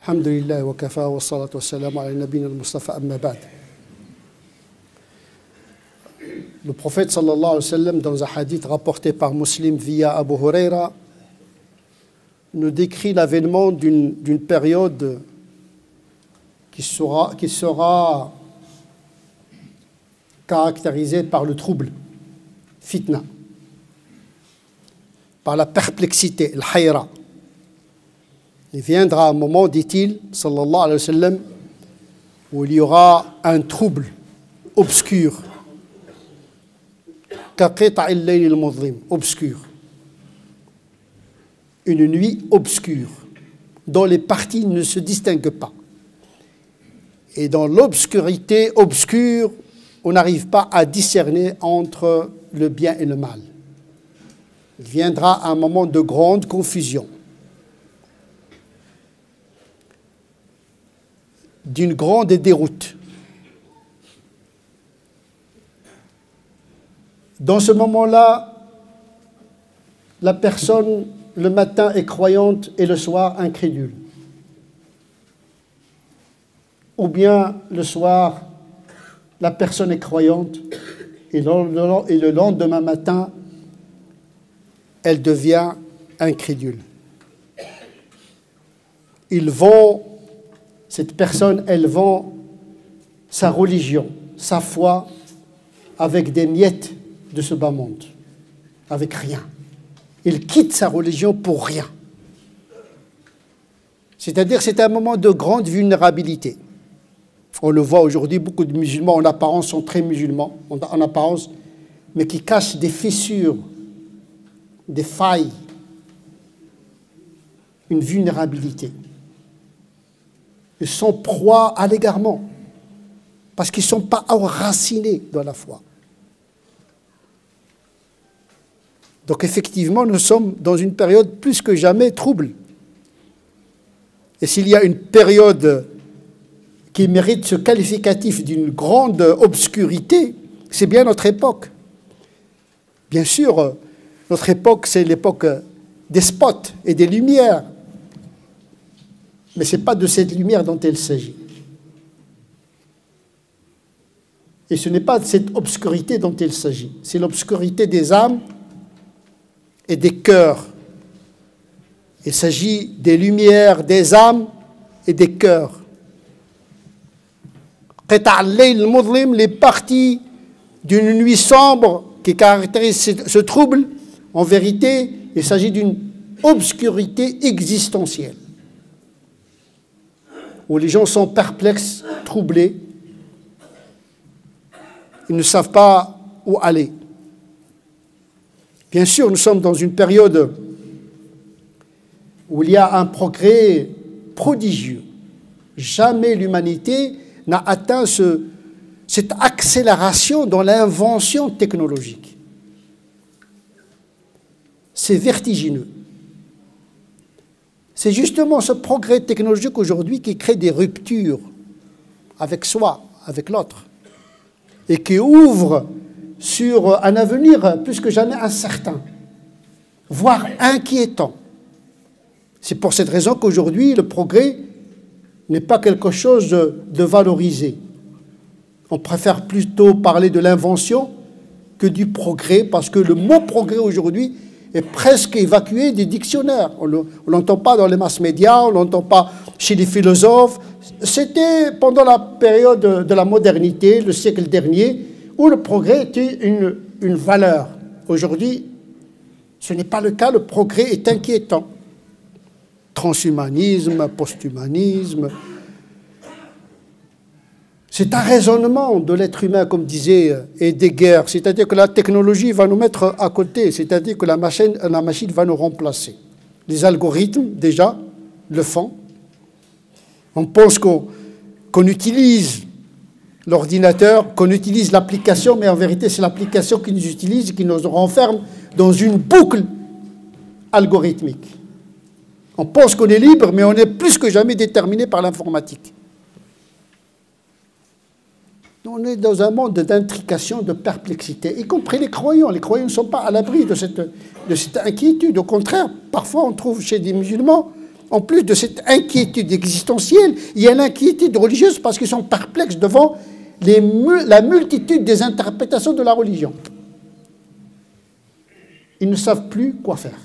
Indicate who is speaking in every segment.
Speaker 1: Alhamdulillah wa kafa wa salatu wa salam ala nabina al-Mustafa amma ba'd. Le prophète sallallahu alayhi wa sallam, dans un hadith rapporté par Muslim via Abu Huraira, nous décrit l'avènement d'une période qui sera caractérisée par le trouble, fitna, par la perplexité, le hayra. Il viendra un moment, dit-il, sallallahu alayhi wa sallam, où il y aura un trouble obscur, obscur, une nuit obscure, dont les parties ne se distinguent pas. Et dans l'obscurité obscure, on n'arrive pas à discerner entre le bien et le mal. Il viendra un moment de grande confusion, d'une grande déroute. Dans ce moment-là, la personne, le matin, est croyante et le soir, incrédule. Ou bien, le soir, la personne est croyante et le lendemain matin, elle devient incrédule. Cette personne, elle vend sa religion, sa foi, avec des miettes de ce bas monde, avec rien. Il quitte sa religion pour rien. C'est-à-dire, c'est un moment de grande vulnérabilité. On le voit aujourd'hui, beaucoup de musulmans en apparence sont très musulmans, en apparence, mais qui cachent des fissures, des failles, une vulnérabilité. Ils sont proies à l'égarement, parce qu'ils ne sont pas enracinés dans la foi. Donc effectivement, nous sommes dans une période plus que jamais trouble. Et s'il y a une période qui mérite ce qualificatif d'une grande obscurité, c'est bien notre époque. Bien sûr, notre époque, c'est l'époque des spots et des lumières. Mais ce n'est pas de cette lumière dont il s'agit. Et ce n'est pas de cette obscurité dont il s'agit. C'est l'obscurité des âmes et des cœurs. Il s'agit des lumières des âmes et des cœurs. Les parties d'une nuit sombre qui caractérise ce trouble, en vérité, il s'agit d'une obscurité existentielle, où les gens sont perplexes, troublés, ils ne savent pas où aller. Bien sûr, nous sommes dans une période où il y a un progrès prodigieux. Jamais l'humanité n'a atteint cette accélération dans l'invention technologique. C'est vertigineux. C'est justement ce progrès technologique aujourd'hui qui crée des ruptures avec soi, avec l'autre, et qui ouvre sur un avenir plus que jamais incertain, voire inquiétant. C'est pour cette raison qu'aujourd'hui, le progrès n'est pas quelque chose de valorisé. On préfère plutôt parler de l'invention que du progrès, parce que le mot progrès aujourd'hui est presque évacué des dictionnaires. On ne l'entend pas dans les masses médias, on ne l'entend pas chez les philosophes. C'était pendant la période de la modernité, le siècle dernier, où le progrès était une valeur. Aujourd'hui, ce n'est pas le cas, le progrès est inquiétant. Transhumanisme, posthumanisme. C'est un raisonnement de l'être humain, comme disait Heidegger, c'est-à-dire que la technologie va nous mettre à côté, c'est-à-dire que la machine va nous remplacer. Les algorithmes, déjà, le font. On pense qu'on utilise l'ordinateur, qu'on utilise l'application, mais en vérité, c'est l'application qui nous utilise, qui nous renferme dans une boucle algorithmique. On pense qu'on est libre, mais on est plus que jamais déterminé par l'informatique. On est dans un monde d'intrication, de perplexité, y compris les croyants. Les croyants ne sont pas à l'abri de cette inquiétude. Au contraire, parfois on trouve chez des musulmans en plus de cette inquiétude existentielle, il y a l'inquiétude religieuse parce qu'ils sont perplexes devant la multitude des interprétations de la religion. Ils ne savent plus quoi faire.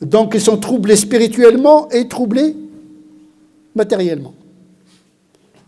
Speaker 1: Donc ils sont troublés spirituellement et troublés matériellement.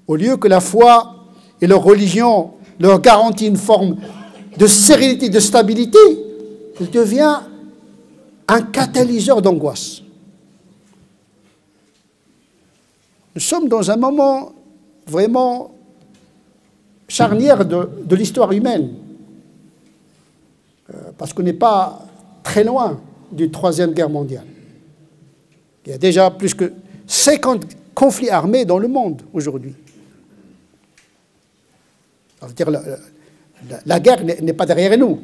Speaker 1: Au lieu que la foi et leur religion leur garantissent une forme de sérénité, de stabilité, il devient un catalyseur d'angoisse. Nous sommes dans un moment vraiment charnière de l'histoire humaine, parce qu'on n'est pas très loin d'une troisième guerre mondiale. Il y a déjà plus que 50 conflits armés dans le monde aujourd'hui. Ça veut dire la guerre n'est pas derrière nous.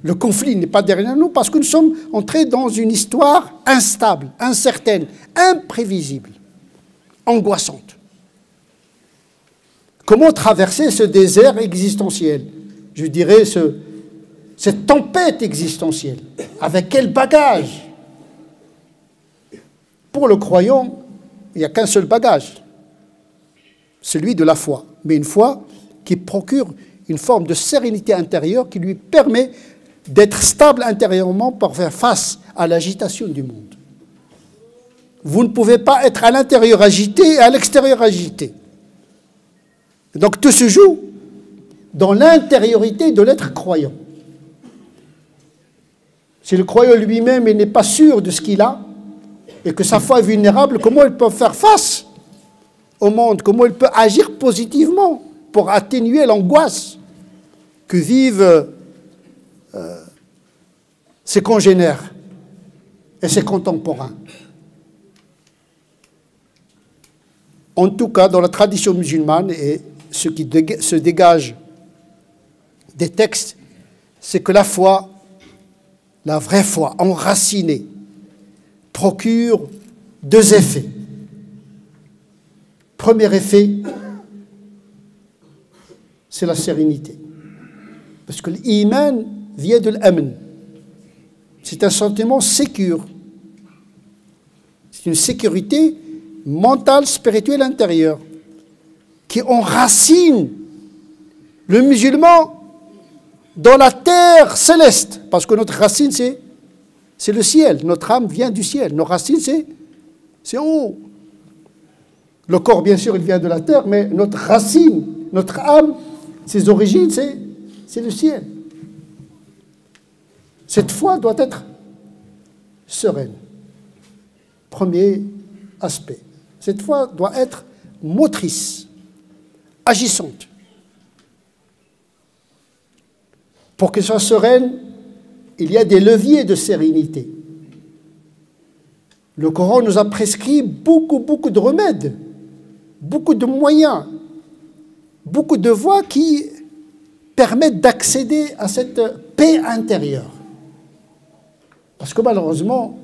Speaker 1: Le conflit n'est pas derrière nous parce que nous sommes entrés dans une histoire instable, incertaine, imprévisible, angoissante. Comment traverser ce désert existentiel? Je dirais cette tempête existentielle. Avec quel bagage? Pour le croyant, il n'y a qu'un seul bagage, celui de la foi. Mais une foi qui procure une forme de sérénité intérieure qui lui permet d'être stable intérieurement pour faire face à l'agitation du monde. Vous ne pouvez pas être à l'intérieur agité et à l'extérieur agité. Donc tout se joue dans l'intériorité de l'être croyant. Si le croyant lui-même n'est pas sûr de ce qu'il a et que sa foi est vulnérable, comment il peut faire face au monde? Comment il peut agir positivement pour atténuer l'angoisse que vivent ses congénères et ses contemporains? En tout cas, dans la tradition musulmane, et ce qui se dégage des textes, c'est que la foi, la vraie foi, enracinée, procure deux effets. Premier effet, c'est la sérénité. Parce que l'iman vient de l'amn. C'est un sentiment sécure. C'est une sécurité mentale, spirituelle, intérieure, qui enracine le musulman dans la terre céleste. Parce que notre racine, c'est le ciel. Notre âme vient du ciel. Nos racines, c'est en haut. Le corps, bien sûr, il vient de la terre, mais notre racine, notre âme, ses origines, c'est le ciel. Cette foi doit être sereine. Premier aspect. Cette foi doit être motrice, agissante. Pour qu'elle soit sereine, il y a des leviers de sérénité. Le Coran nous a prescrit beaucoup de remèdes, beaucoup de moyens, beaucoup de voies qui permettent d'accéder à cette paix intérieure. Parce que malheureusement,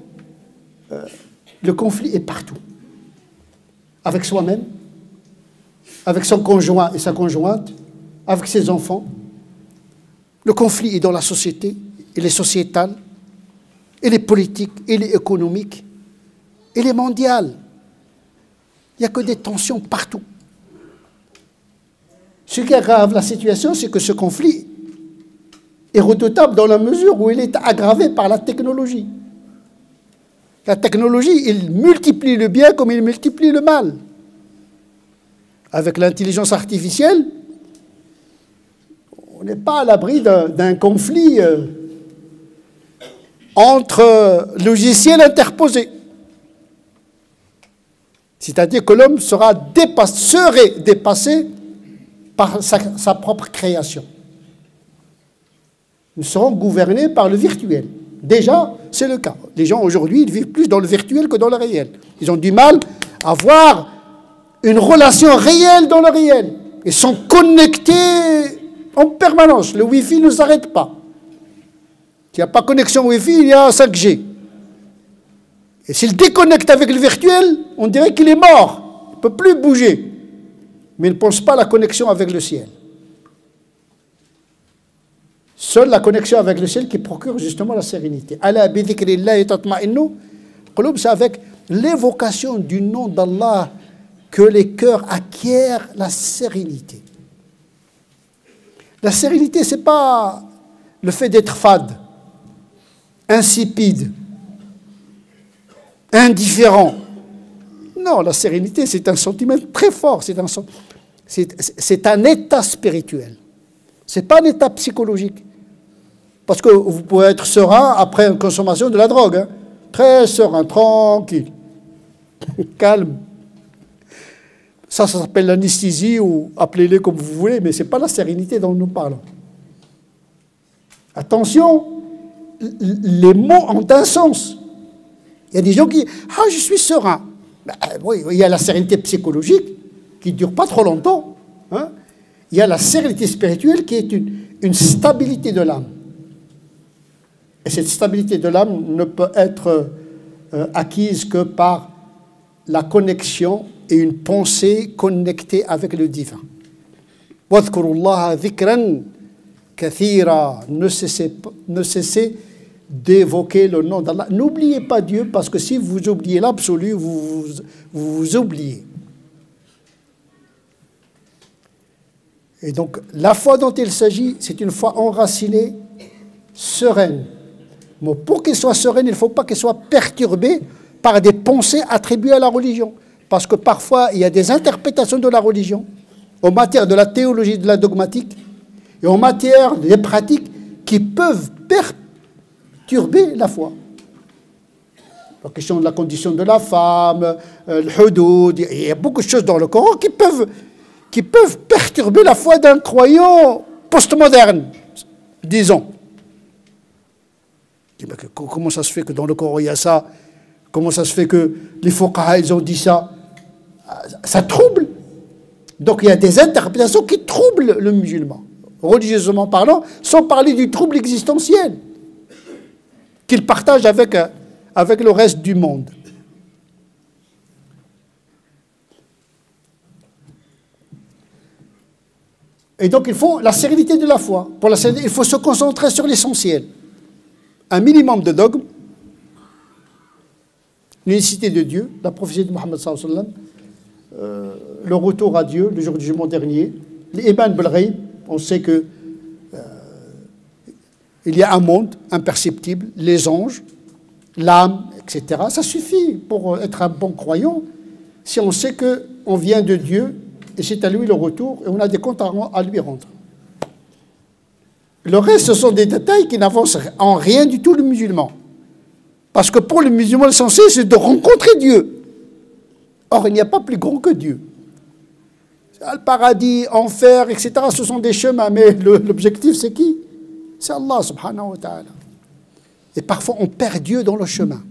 Speaker 1: le conflit est partout. Avec soi-même, avec son conjoint et sa conjointe, avec ses enfants. Le conflit est dans la société, il est sociétal, il est politique, il est économique, il est mondial. Il n'y a que des tensions partout. Ce qui aggrave la situation, c'est que ce conflit est redoutable dans la mesure où il est aggravé par la technologie. La technologie, il multiplie le bien comme il multiplie le mal. Avec l'intelligence artificielle, on n'est pas à l'abri d'un conflit entre logiciels interposés. C'est-à-dire que l'homme serait dépassé par sa propre création. Nous serons gouvernés par le virtuel. Déjà, c'est le cas. Les gens aujourd'hui, ils vivent plus dans le virtuel que dans le réel. Ils ont du mal à avoir une relation réelle dans le réel. Ils sont connectés en permanence. Le Wi-Fi ne s'arrête pas. S'il n'y a pas de connexion Wi-Fi, il y a 5G. Et s'il déconnecte avec le virtuel, on dirait qu'il est mort. Il ne peut plus bouger. Mais il ne pense pas à la connexion avec le ciel. Seule la connexion avec le ciel qui procure justement la sérénité. Ala bi dhikrillahi tatma'innu qulub, c'est avec l'évocation du nom d'Allah que les cœurs acquièrent la sérénité. La sérénité, ce n'est pas le fait d'être fade, insipide, indifférent. Non, la sérénité, c'est un sentiment très fort, c'est un état spirituel. Ce n'est pas un état psychologique. Parce que vous pouvez être serein après une consommation de la drogue. Hein. Très serein, tranquille, calme. Ça s'appelle l'anesthésie ou appelez-le comme vous voulez, mais ce n'est pas la sérénité dont nous parlons. Attention, les mots ont un sens. Il y a des gens qui disent « Ah, je suis serein ». Ben, oui, il y a la sérénité psychologique qui ne dure pas trop longtemps. Hein. Il y a la sérénité spirituelle qui est une stabilité de l'âme. Et cette stabilité de l'âme ne peut être acquise que par la connexion et une pensée connectée avec le divin. Ne cessez d'évoquer le nom d'Allah. N'oubliez pas Dieu, parce que si vous oubliez l'absolu, vous oubliez. Et donc, la foi dont il s'agit, c'est une foi enracinée, sereine. Mais pour qu'elle soit sereine, il ne faut pas qu'elle soit perturbée par des pensées attribuées à la religion. Parce que parfois, il y a des interprétations de la religion, en matière de la théologie, de la dogmatique, et en matière des pratiques qui peuvent perturber la foi. La question de la condition de la femme, le hudud, il y a beaucoup de choses dans le Coran qui peuvent perturber la foi d'un croyant postmoderne, disons. Comment ça se fait que dans le Coran il y a ça? Comment ça se fait que les fuqaha ils ont dit ça? Ça trouble. Donc il y a des interprétations qui troublent le musulman, religieusement parlant, sans parler du trouble existentiel qu'il partage avec le reste du monde. Et donc il faut la sérénité de la foi. Pour la sérénité, il faut se concentrer sur l'essentiel. Un minimum de dogme, l'unicité de Dieu, la prophétie de Mohammed sallallahu alayhi wa sallam, le retour à Dieu, le jour du jugement dernier, l'iman bil ghaib, on sait que il y a un monde imperceptible, les anges, l'âme, etc. Ça suffit pour être un bon croyant si on sait qu'on vient de Dieu et c'est à lui le retour et on a des comptes à lui rendre. Le reste, ce sont des détails qui n'avancent en rien du tout le musulman. Parce que pour le musulman, l'essentiel, c'est de rencontrer Dieu. Or, il n'y a pas plus grand que Dieu. Le paradis, enfer, etc., ce sont des chemins, mais l'objectif, c'est qui? C'est Allah, subhanahu wa ta'ala. Et parfois, on perd Dieu dans le chemin.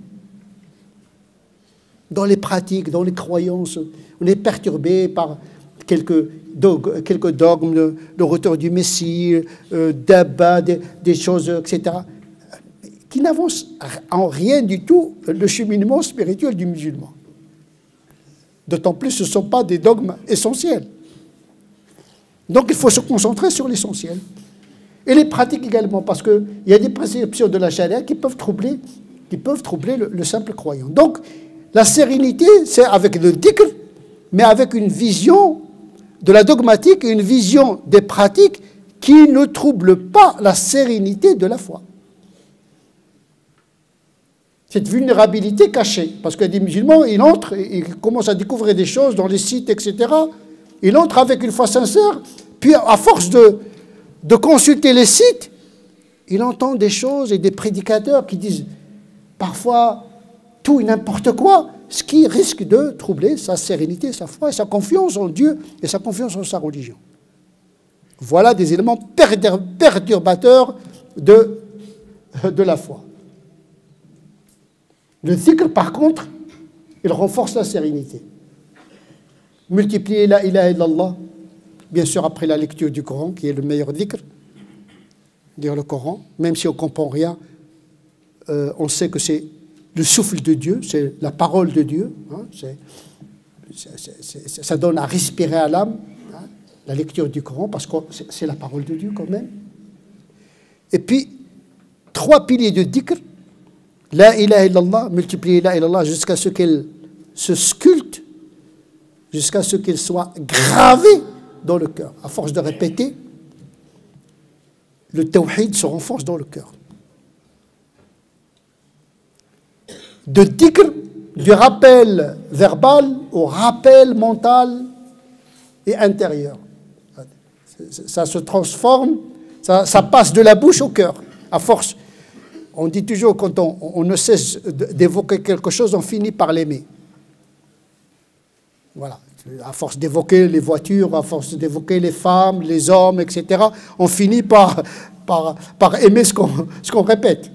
Speaker 1: Dans les pratiques, dans les croyances, on est perturbé par quelques dogmes, le retour du Messie, d'abat, des choses, etc., qui n'avancent en rien du tout le cheminement spirituel du musulman. D'autant plus, ce ne sont pas des dogmes essentiels. Donc, il faut se concentrer sur l'essentiel. Et les pratiques également, parce qu'il y a des perceptions de la charia qui peuvent troubler le simple croyant. Donc, la sérénité, c'est avec le dhikr, mais avec une vision de la dogmatique et une vision des pratiques qui ne troublent pas la sérénité de la foi. Cette vulnérabilité cachée, parce que des musulmans, ils entrent, ils commencent à découvrir des choses dans les sites, etc. Ils entrent avec une foi sincère, puis à force de consulter les sites, il entend des choses et des prédicateurs qui disent parfois tout et n'importe quoi, ce qui risque de troubler sa sérénité, sa foi et sa confiance en Dieu et sa confiance en sa religion. Voilà des éléments perturbateurs de la foi. Le dhikr, par contre, il renforce la sérénité. Multiplier la ilaha illallah, bien sûr après la lecture du Coran, qui est le meilleur dhikr, lire le Coran, même si on ne comprend rien, on sait que c'est le souffle de Dieu, c'est la parole de Dieu, hein, ça donne à respirer à l'âme, hein, la lecture du Coran, parce que c'est la parole de Dieu quand même. Et puis, 3 piliers de dhikr, La ilaha illallah, multipliez la illallah jusqu'à ce qu'elle se sculpte, jusqu'à ce qu'elle soit gravée dans le cœur. À force de répéter, le tawhid se renforce dans le cœur. De dhikr, du rappel verbal au rappel mental et intérieur. Ça se transforme, ça passe de la bouche au cœur, à force. On dit toujours, quand on ne cesse d'évoquer quelque chose, on finit par l'aimer. Voilà. À force d'évoquer les voitures, à force d'évoquer les femmes, les hommes, etc., on finit par aimer ce qu'on répète.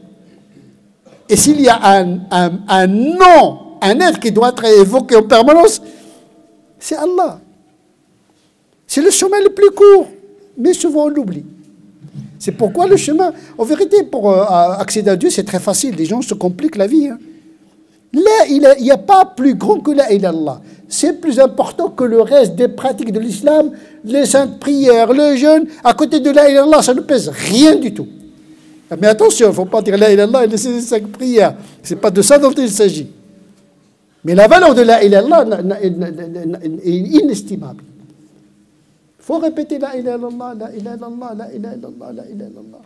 Speaker 1: Et s'il y a un nom, un être qui doit être évoqué en permanence, c'est Allah. C'est le chemin le plus court, mais souvent on l'oublie. C'est pourquoi le chemin, en vérité, pour accéder à Dieu, c'est très facile. Les gens se compliquent la vie. Hein. Là, il n'y a pas plus grand que la ilaha illallah. C'est plus important que le reste des pratiques de l'islam, les saintes prières, le jeûne. À côté de la ilaha illallah, ça ne pèse rien du tout. Mais attention, il ne faut pas dire la ilaha illallah et laisser les 5 prières. Ce n'est pas de ça dont il s'agit. Mais la valeur de la ilaha illallah est inestimable. Il faut répéter la ilaha illallah, la ilaha illallah, la ilaha illallah, la ilaha illallah.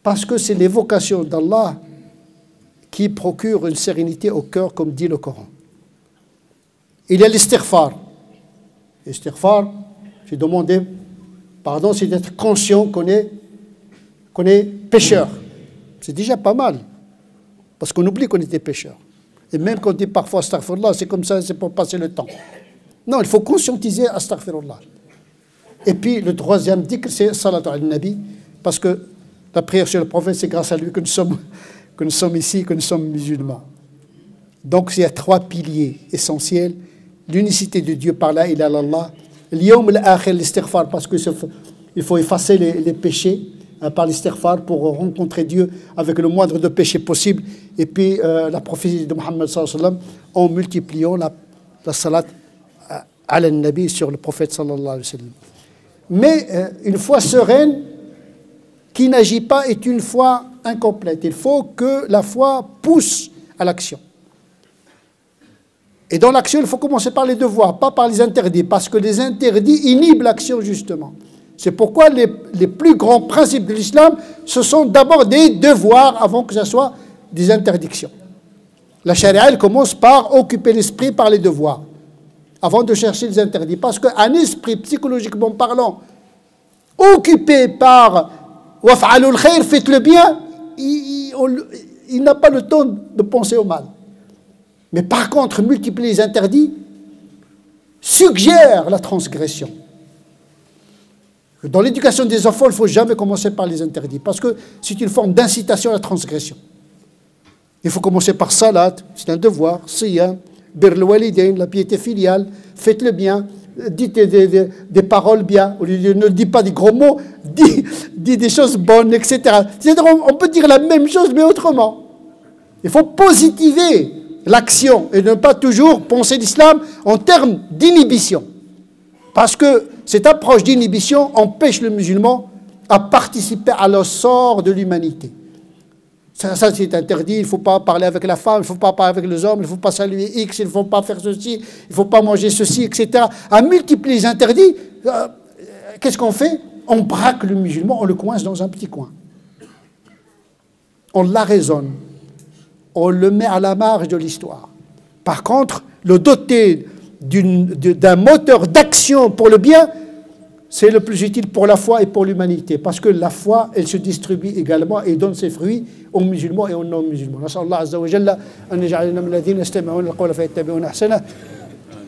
Speaker 1: Parce que c'est l'évocation d'Allah qui procure une sérénité au cœur, comme dit le Coran. Il y a l'istighfar. L'istighfar, c'est demander pardon, c'est d'être conscient qu'on est pécheur. C'est déjà pas mal. Parce qu'on oublie qu'on était pécheur. Et même quand on dit parfois astaghfirullah, c'est comme ça, c'est pour passer le temps. Non, il faut conscientiser astaghfirullah. Et puis le troisième dhikr, c'est salatu al-nabi, parce que la prière sur le prophète, c'est grâce à lui que nous sommes ici, que nous sommes musulmans. Donc il y a 3 piliers essentiels: l'unicité de Dieu par la ilaha illallah, l'yawm al-akhir, l'istighfar, parce qu'il faut effacer les péchés par l'istighfar pour rencontrer Dieu avec le moindre de péchés possible, et puis la prophétie de Muhammad sallallahu alayhi wa sallam en multipliant la salat al-nabi sur le prophète sallallahu alayhi wa sallam. Mais une foi sereine qui n'agit pas est une foi incomplète. Il faut que la foi pousse à l'action. Et dans l'action, il faut commencer par les devoirs, pas par les interdits, parce que les interdits inhibent l'action justement. C'est pourquoi les plus grands principes de l'islam, ce sont d'abord des devoirs avant que ce soit des interdictions. La charia, elle commence par occuper l'esprit par les devoirs, avant de chercher les interdits. Parce qu'un esprit, psychologiquement parlant, occupé par « waf'alul khair », faites le bien, il n'a pas le temps de penser au mal. Mais par contre, multiplier les interdits suggère la transgression. Dans l'éducation des enfants, il ne faut jamais commencer par les interdits, parce que c'est une forme d'incitation à la transgression. Il faut commencer par salat, c'est un devoir, siyam, bir al-walidain, la piété filiale, faites le bien, dites des paroles bien, ne dites pas des gros mots, dites des choses bonnes, etc. C'est-à-dire, on peut dire la même chose, mais autrement. Il faut positiver l'action et ne pas toujours penser l'islam en termes d'inhibition. Parce que cette approche d'inhibition empêche le musulman à participer à l'essor de l'humanité. Ça c'est interdit, il ne faut pas parler avec la femme, il ne faut pas parler avec les hommes, il ne faut pas saluer X, il ne faut pas faire ceci, il ne faut pas manger ceci, etc. À multiplier les interdits, qu'est-ce qu'on fait? On braque le musulman, on le coince dans un petit coin. On l'arraisonne, on le met à la marge de l'histoire. Par contre, le doter d'un moteur d'action pour le bien, c'est le plus utile pour la foi et pour l'humanité. Parce que la foi, elle se distribue également et donne ses fruits aux musulmans et aux non-musulmans. Nas'Allah azza wa jalla an yaj'alna min alladhina yastami'una al-qawla fayattabi'una ahsana.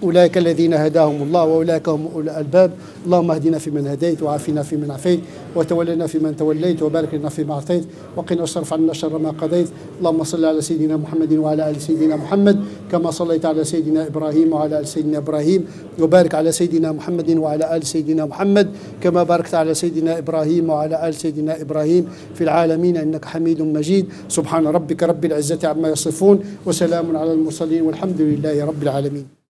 Speaker 1: أولئك الذين هداهم الله وأولئك هم أولو الألباب اللهم اهدنا فيمن هديت وعافنا فيمن عافيت وتولنا فيمن توليت وبارك لنا فيما أعطيت وقنا واصرف عنا شر ما قضيت اللهم صل على سيدنا محمد وعلى آل سيدنا محمد كما صليت على سيدنا إبراهيم وعلى آل سيدنا إبراهيم وبارك على سيدنا محمد وعلى آل سيدنا محمد كما باركت على سيدنا إبراهيم وعلى آل سيدنا إبراهيم في العالمين إنك حميد مجيد سبحان ربك رب العزة عما يصفون وسلام على المرسلين والحمد لله رب العالمين.